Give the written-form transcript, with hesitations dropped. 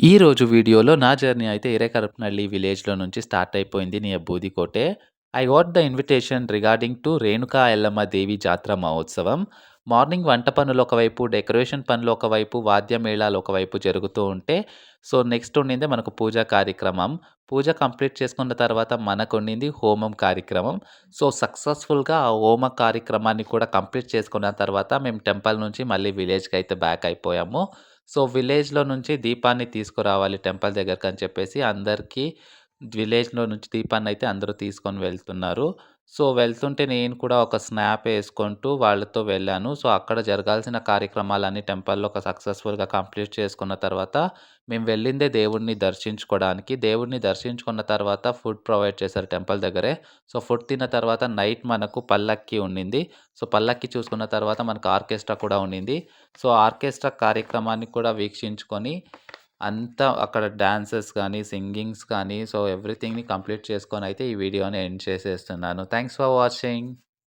ఈరోజు వీడియోలో నా జర్నీ అయితే హిరేకరపనల్లి విలేజ్‌లో నుంచి స్టార్ట్ అయిపోయింది near Budikote. I got the invitation regarding to Renuka Yellamma Devi jatara mahotsavam. Morning వంట పనులు ఒకవైపు, డెకరేషన్ పనులు ఒకవైపు, వాద్య మేళాలు ఒకవైపు జరుగుతూ ఉంటే, సో నెక్స్ట్ ఉండింది మనకు పూజా కార్యక్రమం. పూజ కంప్లీట్ చేసుకున్న తర్వాత మనకుండింది హోమం కార్యక్రమం. సో సక్సెస్‌ఫుల్‌గా ఆ హోమ కార్యక్రమాన్ని కూడా కంప్లీట్ చేసుకున్న తర్వాత మేము టెంపుల్ నుంచి మళ్ళీ విలేజ్‌కైతే బ్యాక్ అయిపోయాము. సో, విలేజ్‌లో నుంచి దీపాన్ని తీసుకురావాలి టెంపుల్ దగ్గరకని చెప్పేసి అందరికీ విలేజ్‌లో నుంచి దీపాన్నయితే అందరూ తీసుకొని వెళ్తున్నారు. సో, వెళ్తుంటే నేను కూడా ఒక స్నాప్ యేసుకుంటూ వాళ్ళతో వెళ్ళాను. సో, అక్కడ జరగాల్సిన కార్యక్రమాలన్నీ టెంపుల్‌లో ఒక సక్సెస్‌ఫుల్‌గా కంప్లీట్ చేసుకున్న తర్వాత, మేము వెళ్ళిందే దేవుడిని దర్శించుకోవడానికి. దేవుడిని దర్శించుకున్న తర్వాత ఫుడ్ ప్రొవైడ్ చేశారు టెంపుల్ దగ్గరే. సో, ఫుడ్ తిన్న తర్వాత నైట్ మనకు పల్లక్కి ఉండింది. సో, పల్లక్కి చూసుకున్న తర్వాత మనకు ఆర్కెస్ట్రా కూడా ఉండింది. సో, ఆర్కెస్ట్రా కార్యక్రమాన్ని కూడా వీక్షించుకొని, అంతా అక్కడ డాన్సెస్ గానీ, సింగింగ్స్ కానీ, సో, ఎవ్రీథింగ్‌ని కంప్లీట్ చేసుకొనైతే ఈ వీడియోని ఎండ్ చేసేస్తున్నాను. Thanks for watching.